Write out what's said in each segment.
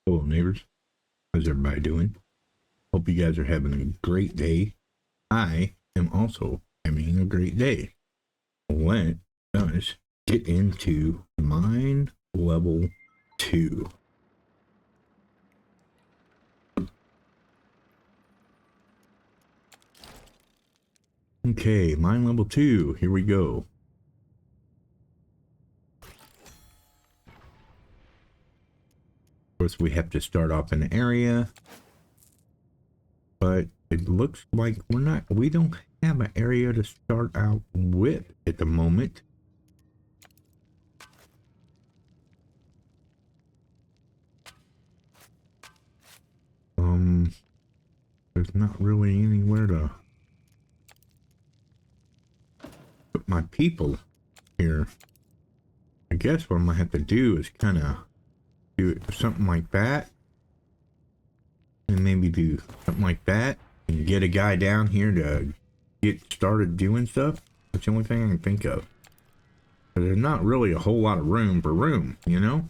Hello, neighbors. How's everybody doing? Hope you guys are having a great day. I am also having a great day. Let us get into Mine Level 2. Okay, Mine Level 2. Here we go. Of course, we have to start off in an area. But it looks like we don't have an area to start out with at the moment. There's not really anywhere to put my people here. I guess what I'm gonna have to do is kind of do something like that. And maybe do something like that and get a guy down here to get started doing stuff. That's the only thing I can think of. But there's not really a whole lot of room for room, you know?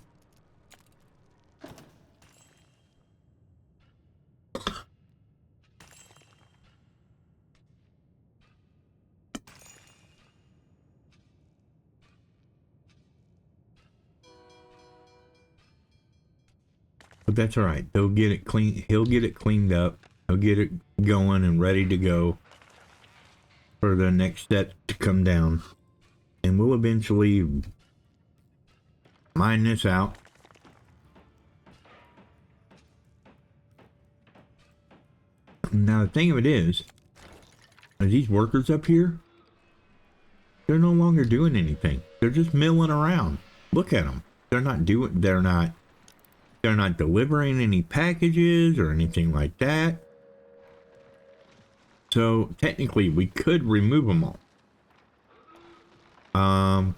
But that's all right. They'll get it clean. He'll get it cleaned up. He'll get it going and ready to go for the next step to come down. And we'll eventually mine this out. Now the thing of it is these workers up here, they're no longer doing anything. They're just milling around. Look at them. They're not delivering any packages or anything like that. So technically we could remove them all.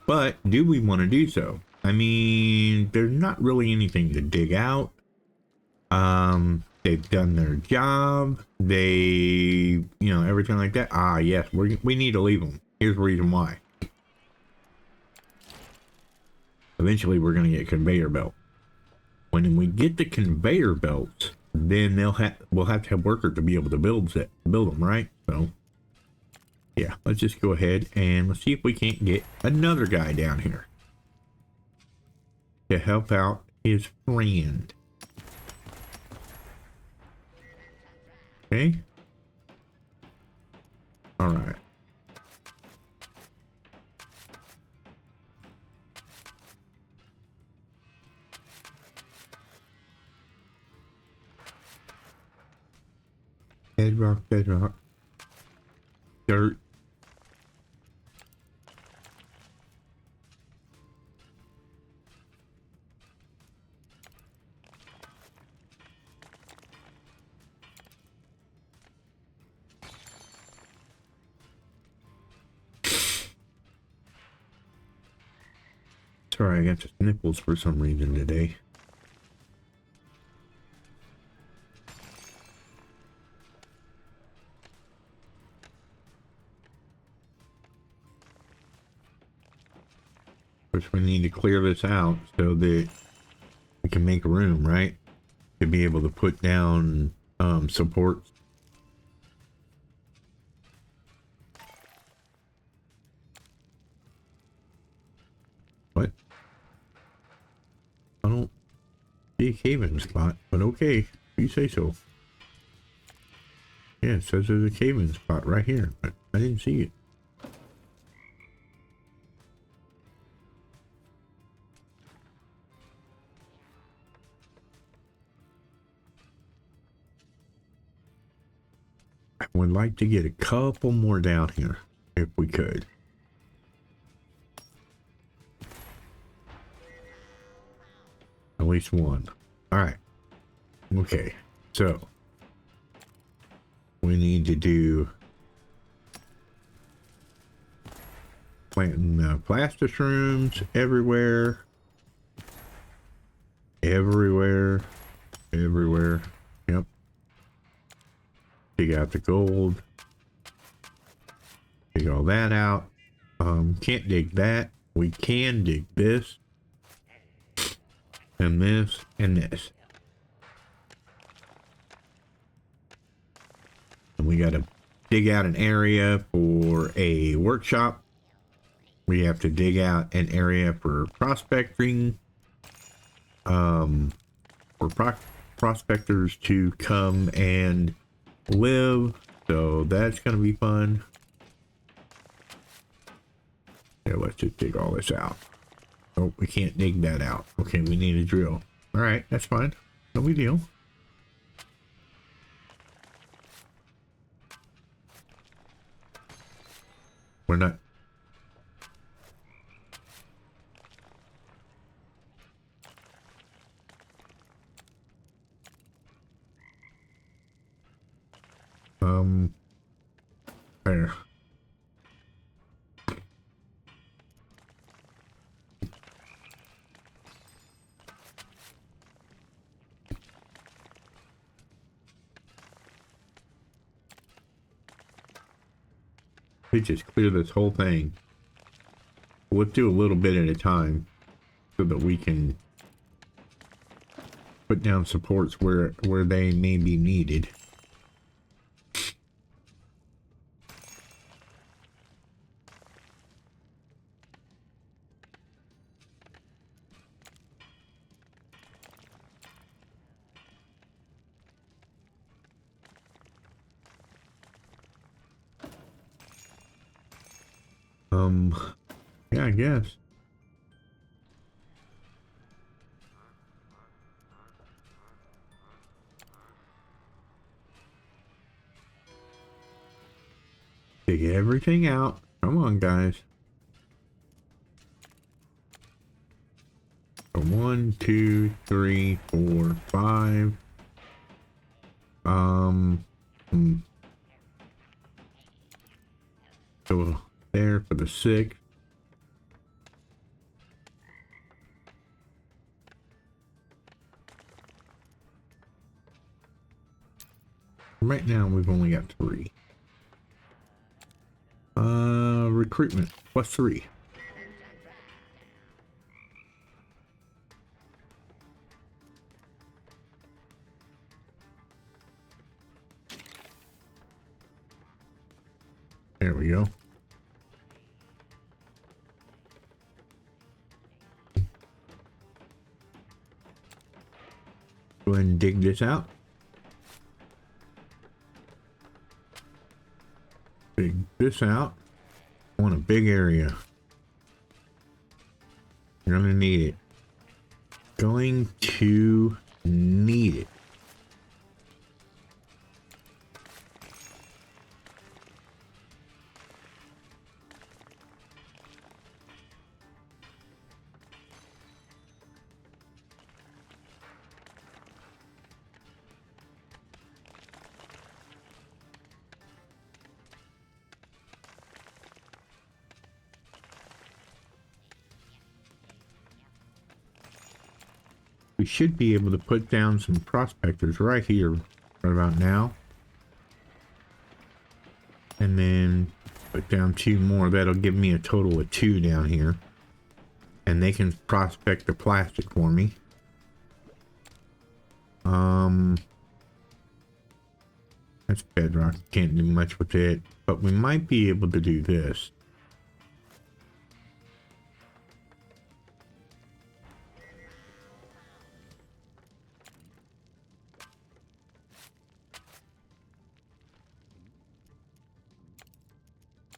But do we want to do so? I mean, there's not really anything to dig out. They've done their job. Everything like that. Ah, yes, we need to leave them. Here's the reason why. Eventually we're going to get a conveyor belt. When we get the conveyor belts, then we'll have to have workers to be able to build them, right? So yeah, let's just go ahead and let's see if we can't get another guy down here to help out his friend. Okay. All right. Bedrock, dirt. Sorry, I got the sniffles for some reason today. Of course, we need to clear this out so that we can make room, right? To be able to put down supports. What? I don't see a cave-in spot, but okay, you say so. Yeah, it says there's a cave-in spot right here, but I didn't see it. I would like to get a couple more down here, if we could. At least one. Alright. Okay, so we need to do planting plaster shrooms everywhere. Everywhere. Yep. Dig out the gold. Dig all that out. Can't dig that. We can dig this. And this. And this. we got to dig out an area for a workshop. We have to dig out an area for prospecting. For prospectors to come and live. So that's going to be fun. Yeah, let's just dig all this out. Oh, we can't dig that out. Okay, we need a drill. All right, that's fine. No big deal. We're not. There. We just clear this whole thing. We'll do a little bit at a time so that we can put down supports where they may be needed. Yeah, I guess. Dig everything out. Come on, guys. So 1, 2, 3, 4, 5. So there for the 6. Right now we've only got 3. Recruitment +3. There we go. Go ahead and dig this out. Dig this out. I want a big area. You're gonna need it. Going to need it. We should be able to put down some prospectors right here, right about now. And then put down 2 more. That'll give me a total of 2 down here. And they can prospect the plastic for me. That's bedrock. Can't do much with it. But we might be able to do this.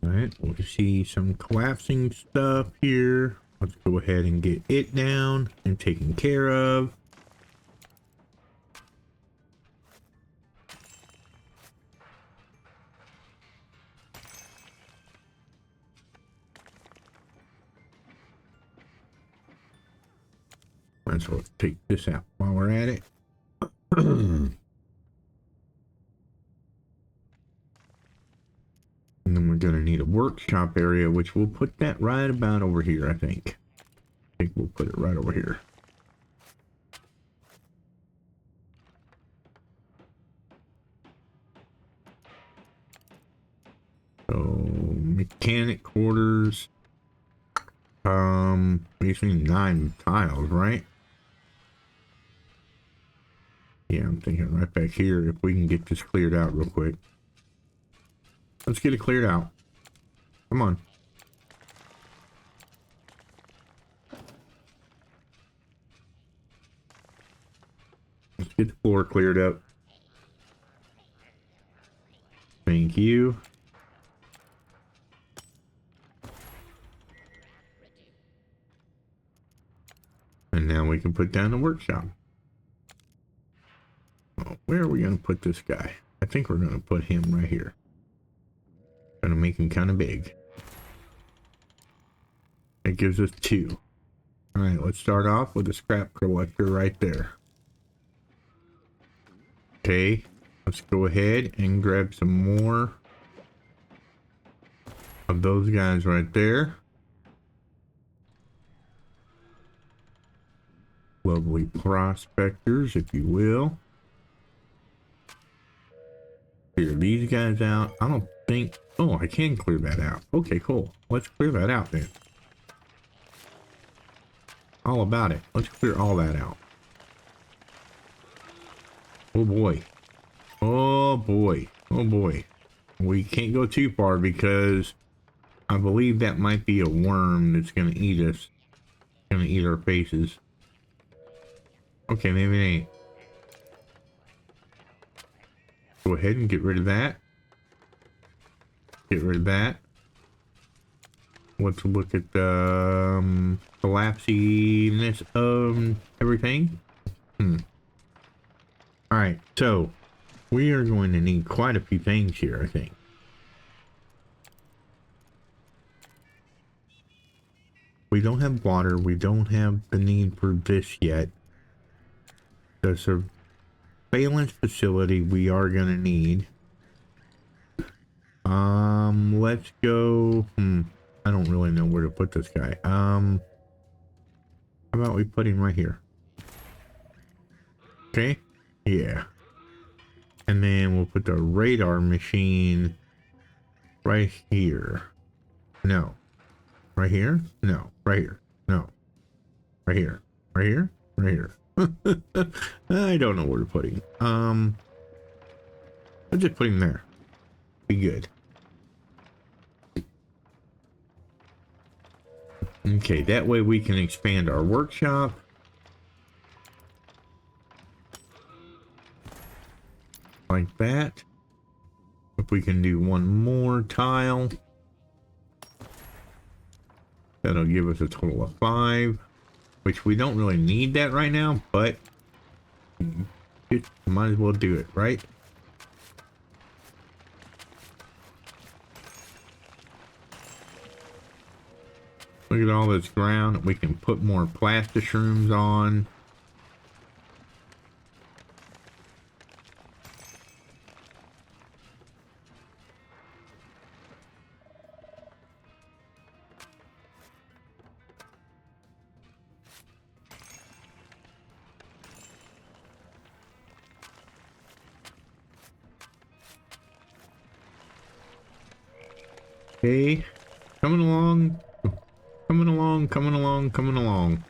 Alright, we'll see some collapsing stuff here. Let's go ahead and get it down and taken care of. Might as well take this out while we're at it. And then we're going to need a workshop area, which we'll put that right about over here, I think. I think we'll put it right over here. So, mechanic quarters. Basically 9 tiles, right? Yeah, I'm thinking right back here, if we can get this cleared out real quick. Let's get it cleared out. Come on. Let's get the floor cleared up. Thank you. And now we can put down the workshop. Oh, where are we going to put this guy? I think we're going to put him right here. Going to make him kind of big. That gives us 2. All right, let's start off with a scrap collector right there. Okay, let's go ahead and grab some more of those guys right there. Lovely prospectors, if you will. Clear these guys out. I don't think... Oh, I can clear that out. Okay, cool. Let's clear that out then. All about it. Let's clear all that out. Oh boy. Oh boy. Oh boy. We can't go too far because I believe that might be a worm that's going to eat us. Going to eat our faces. Okay, maybe it ain't. Go ahead and get rid of that. Get rid of that. Let's look at the collapsiness of everything. Alright, so we are going to need quite a few things here, I think. We don't have water. We don't have the need for this yet. The surveillance facility we are going to need. Let's go. I don't really know where to put this guy. How about we put him right here? Okay. Yeah. And then we'll put the radar machine right here. No. Right here? No. Right here. No. Right here. Right here? Right here. I don't know where to put him. Let's just put him there. Be good. Okay, that way we can expand our workshop. Like that. If we can do one more tile, that'll give us a total of 5, which we don't really need that right now, but might as well do it, right? Look at all this ground. We can put more plastishrooms on. Okay, coming along, coming along, coming along, coming along.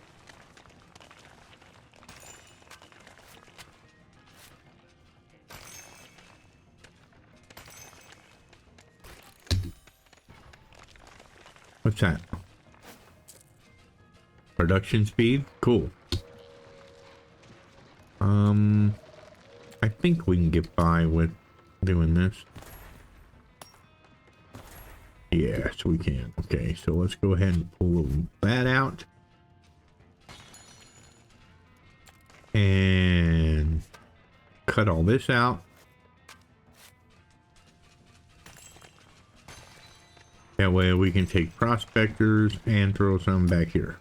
What's that? Production speed? Cool. I think we can get by with doing this. Yes, we can. Okay, so let's go ahead and pull that out. And cut all this out. That way we can take prospectors and throw some back here.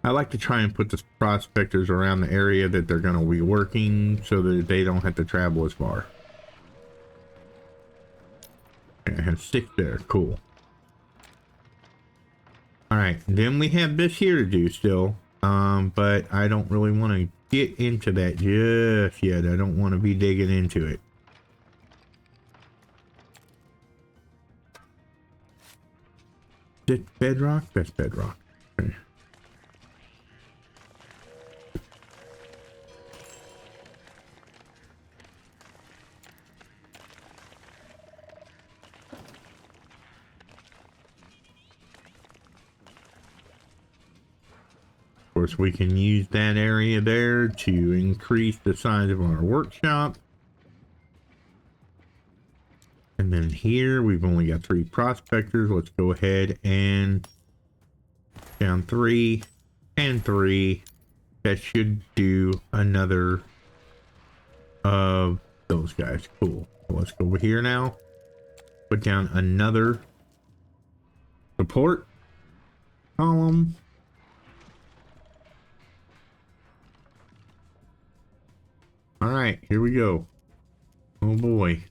I like to try and put the prospectors around the area that they're going to be working so that they don't have to travel as far. Okay, I have 6 there. Cool. Alright, then we have this here to do still. But I don't really want to get into that just yet. I don't want to be digging into it. Is it bedrock? That's bedrock. Okay. Of course, we can use that area there to increase the size of our workshop. And then here, we've only got 3 prospectors. Let's go ahead and down 3 and 3. That should do another of those guys. Cool. So let's go over here now. Put down another support column. All right, here we go. Oh boy.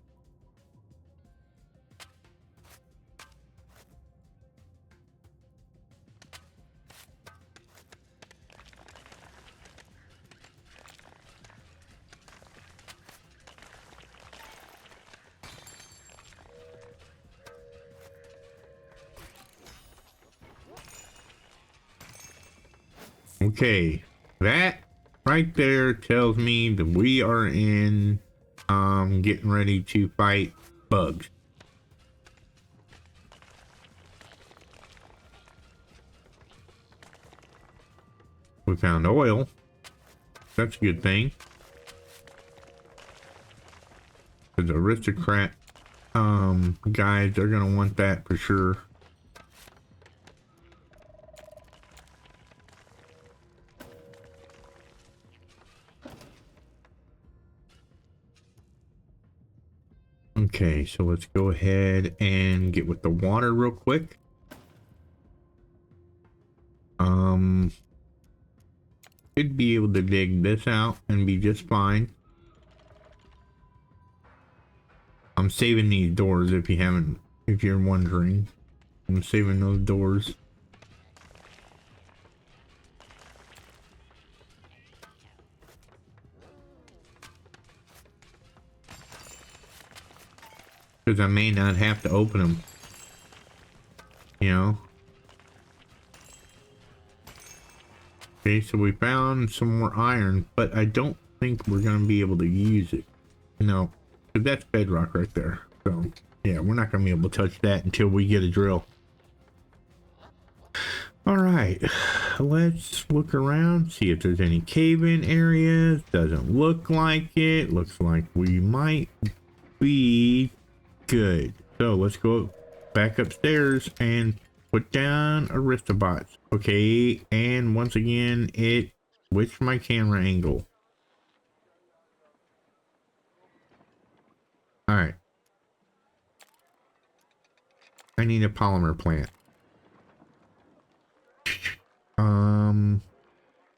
Okay, that right there tells me that we are in getting ready to fight bugs. We found oil. That's a good thing. Because aristocrat guys are gonna want that for sure. Okay, so let's go ahead and get with the water real quick. Should be able to dig this out and be just fine. I'm saving these doors if you're wondering. I'm saving those doors. Because I may not have to open them. You know? Okay, so we found some more iron, but I don't think we're going to be able to use it. No, because that's bedrock right there. So, yeah, we're not going to be able to touch that until we get a drill. All right, let's look around, see if there's any cave-in areas. Doesn't look like it. Looks like we might be good. So let's go back upstairs and put down Aristobots. Okay, and once again, it switched my camera angle. All right. I need a polymer plant.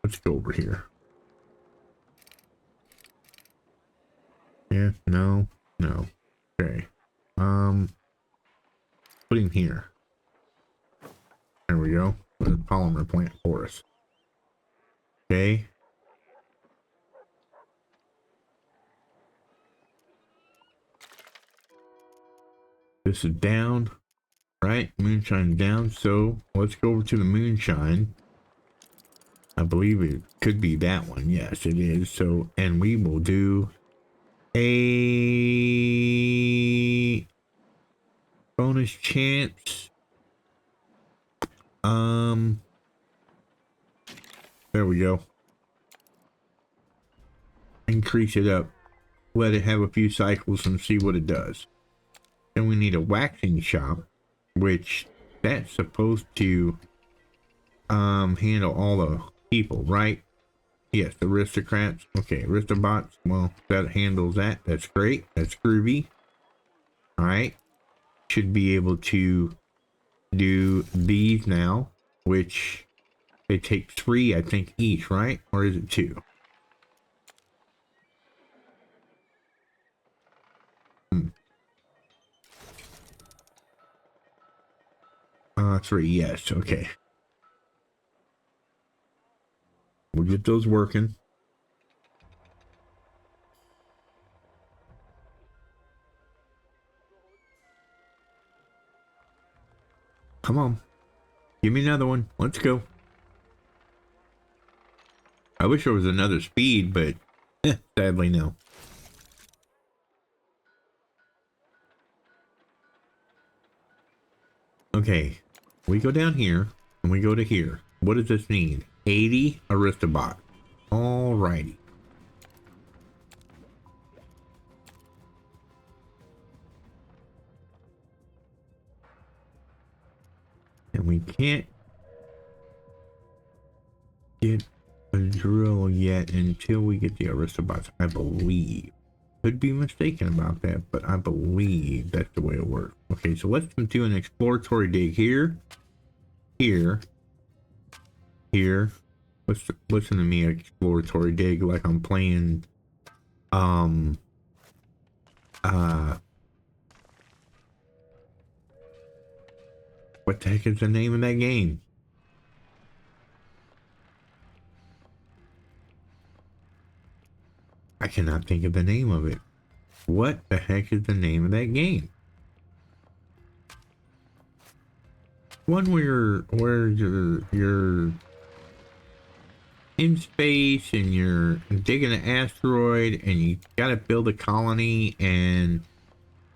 Let's go over here. Yeah, no. Okay. Put him here. There we go. Put a polymer plant for us. Okay. This is down, right? Moonshine down. So let's go over to the moonshine. I believe it could be that one. Yes, it is. So, and we will do a bonus chance. There we go. Increase it up. Let it have a few cycles and see what it does. Then we need a waxing shop, which that's supposed to handle all the people, right? Yes, aristocrats. Okay, aristobots. Well, that handles that. That's great. That's groovy. All right. Should be able to do these now, which they take 3, I think, each, right? Or is it 2? 3, yes. Okay. We'll get those working. Come on. Give me another one. Let's go. I wish there was another speed, but sadly no. Okay. We go down here and we go to here. What does this need? 80 Aristobot. Alrighty. And we can't get a drill yet until we get the Aristobots, I believe. Could be mistaken about that, but I believe that's the way it works. Okay, so let's do an exploratory dig here, here, here. Listen to me, exploratory dig like I'm playing, what the heck is the name of that game? I cannot think of the name of it. What the heck is the name of that game? One where you're in space and you're digging an asteroid and you gotta build a colony and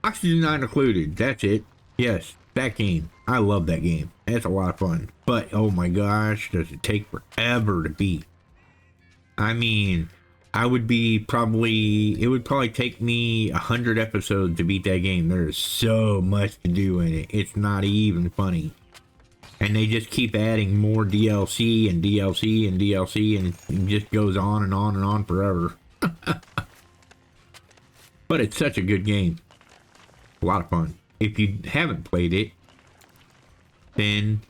oxygen not included. That's it. Yes, that game. I love that game. That's a lot of fun. But oh my gosh, does it take forever to beat? I mean, it would probably take me 100 episodes to beat that game. There's so much to do in it. It's not even funny. And they just keep adding more DLC and DLC and DLC, and it just goes on and on and on forever. But it's such a good game. A lot of fun. If you haven't played it, then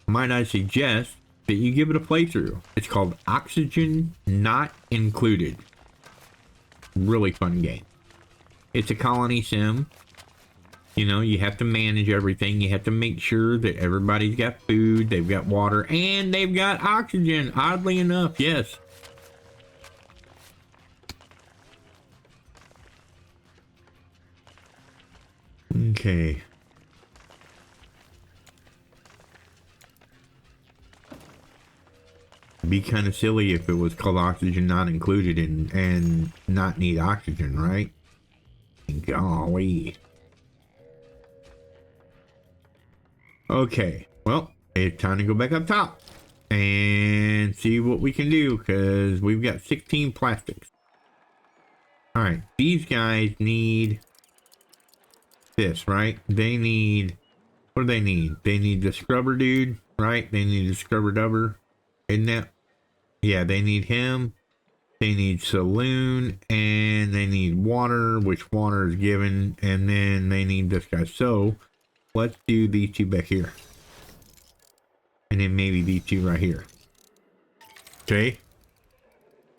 might I suggest that you give it a playthrough. It's called Oxygen Not Included. Really fun game. It's a colony sim. You know, you have to manage everything. You have to make sure that everybody's got food, they've got water, and they've got oxygen. Oddly enough, yes. Okay. Be kind of silly if it was called Oxygen Not Included and not need oxygen, right? Golly. Okay, well, it's time to go back up top and see what we can do, because we've got 16 plastics. All right, these guys need this, right? They need, what do they need? They need the scrubber dude, right? They need the scrubber dubber, isn't that? Yeah, they need him. They need saloon, and they need water, which water is given, and then they need this guy. So let's do these two back here. And then maybe these two right here. Okay.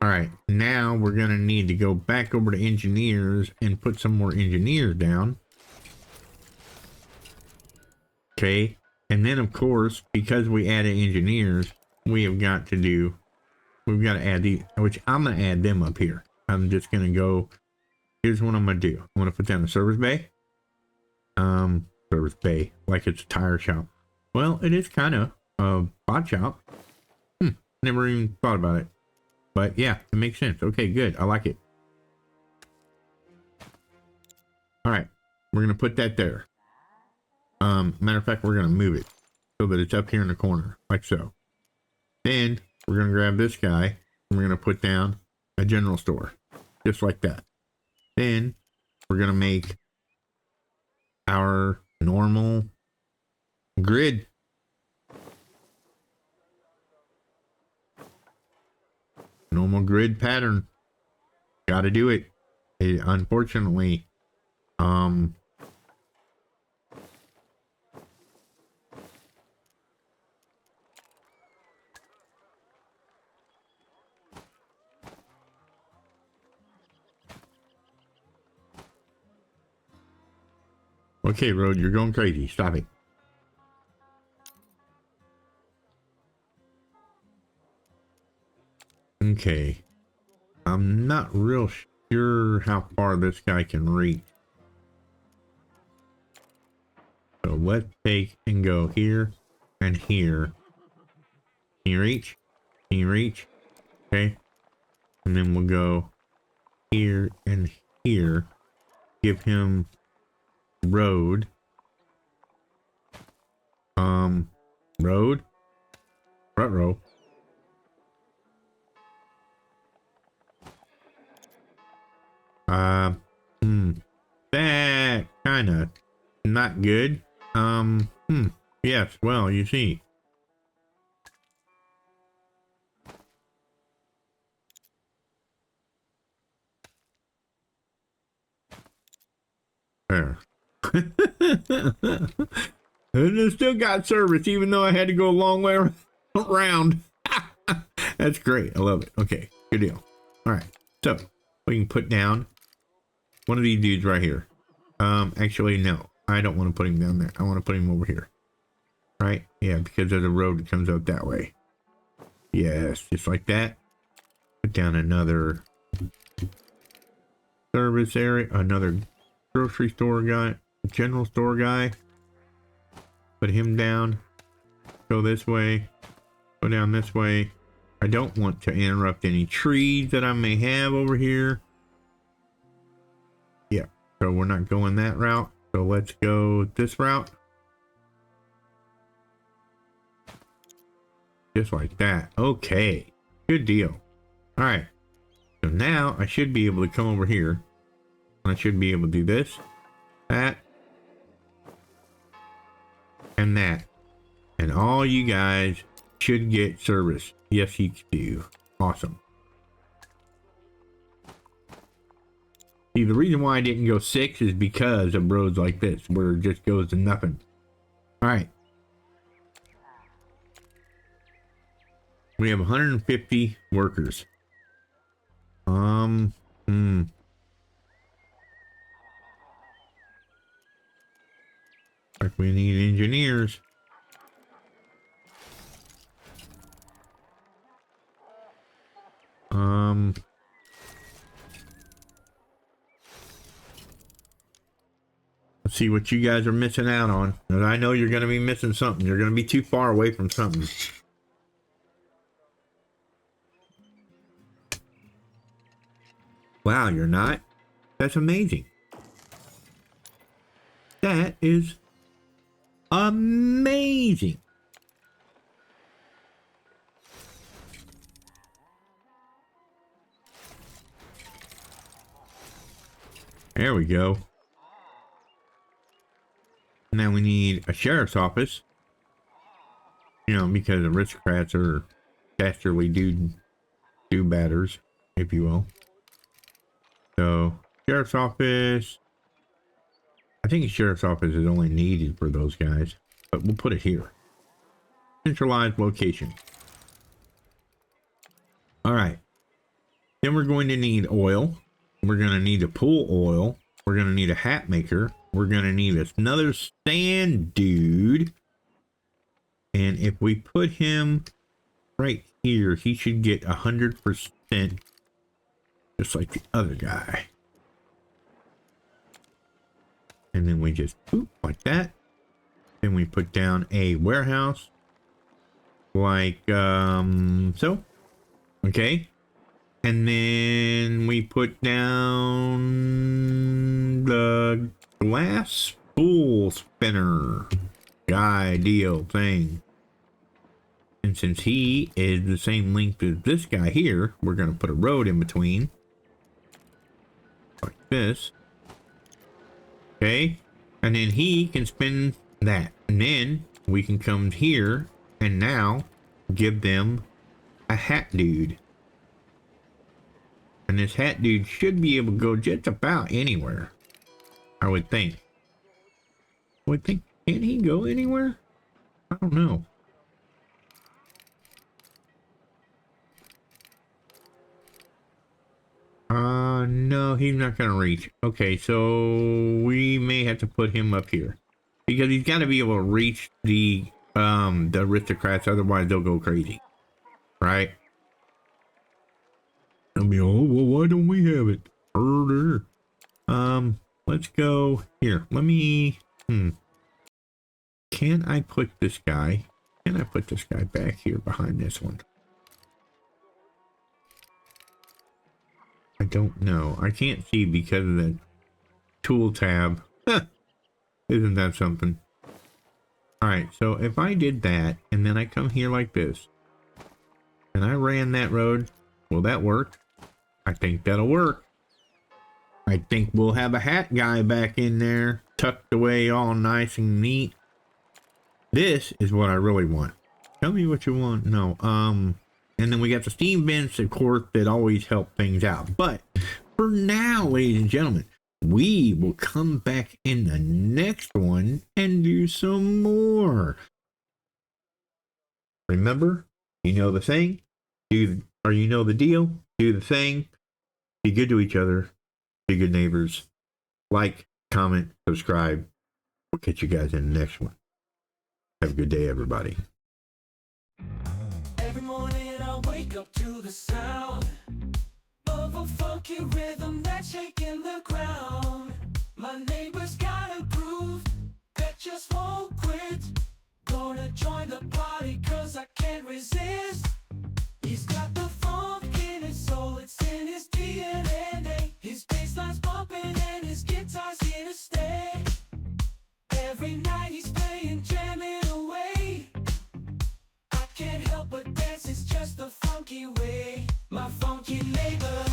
All right. Now we're going to need to go back over to engineers and put some more engineers down. Okay. And then, of course, because we added engineers, we've got to add these, which I'm going to add them up here. I'm just going to go, here's what I'm going to do. I'm going to put down the service bay. Service bay, like it's a tire shop. Well, it is kind of a bot shop. Never even thought about it. But yeah, it makes sense. Okay, good. I like it. All right. We're going to put that there. Matter of fact, we're going to move it so that it's up here in the corner, like so. Then we're going to grab this guy and we're going to put down a general store, just like that. Then we're going to make our normal grid. Normal grid pattern. Got to do it. Unfortunately, okay, road, you're going crazy. Stop it. Okay. I'm not real sure how far this guy can reach. So let's take and go here and here. Can you reach? Can you reach? Okay. And then we'll go here and here. Give him road. Road. Front row. Uh, hmm. That kind of not good. Yes, well, you see. There. And it still got service, even though I had to go a long way around. That's great. I love it. Okay, good deal. All right, so we can put down one of these dudes right here. Actually, no, I don't want to put him down there. I want to put him over here. Right? Yeah, because there's a road that comes out that way. Yes, just like that. Put down another service area, another grocery store guy, general store guy. Put him down. Go this way. Go down this way. I don't want to interrupt any trees that I may have over here. Yeah, so we're not going that route. So let's go this route. Just like that. Okay, good deal. All right, so now I should be able to come over here. I should be able to do this, that, and that. And all you guys should get service. Yes, you do. Awesome. See, the reason why I didn't go 6 is because of roads like this, where it just goes to nothing. All right. We have 150 workers. Like we need engineers. Let's see what you guys are missing out on. And I know you're going to be missing something. You're going to be too far away from something. Wow, you're not? That's amazing. That is amazing. There we go. Now we need a sheriff's office. You know, because the aristocrats are dastardly do batters, if you will. So, sheriff's office. I think a sheriff's office is only needed for those guys, but we'll put it here. Centralized location. All right. Then we're going to need oil. We're going to need a pool oil. We're going to need a hat maker. We're going to need another stand dude. And if we put him right here, he should get 100%, just like the other guy. And then we just boop like that. Then we put down a warehouse like so. Okay. And then we put down the glass spool spinner guy deal thing. And since he is the same length as this guy here, we're going to put a road in between. Like this. Okay. And then he can spin that. And then we can come here and now give them a hat dude. And this hat dude should be able to go just about anywhere. I would think. Can he go anywhere? I don't know. No, he's not gonna reach. Okay, so we may have to put him up here. Because he's gotta be able to reach the aristocrats, otherwise they'll go crazy. Right? They'll be, oh, well, why don't we have it? Let's go here. Let me, Can I put this guy back here behind this one? I don't know. I can't see because of the tool tab. Isn't that something? Alright, so if I did that, and then I come here like this, and I ran that road, will that work? I think that'll work. I think we'll have a hat guy back in there, tucked away all nice and neat. This is what I really want. Tell me what you want. No, and then we got the steam vents, of course, that always help things out. But for now, ladies and gentlemen, we will come back in the next one and do some more. Remember, you know the thing, you know the deal, do the thing, be good to each other, be good neighbors, like, comment, subscribe. We'll catch you guys in the next one. Have a good day, everybody. Every morning I wake up to the sound of a funky rhythm that's shaking the ground. My neighbor's got a groove that just won't quit. Gonna join the party cause I can't resist. He's got the funk in his soul, it's in his DNA. His bassline's bumping and his guitar's here to stay. Every night he's playing, jamming away. I can't help but dance, it's just the funky way. My funky neighbor.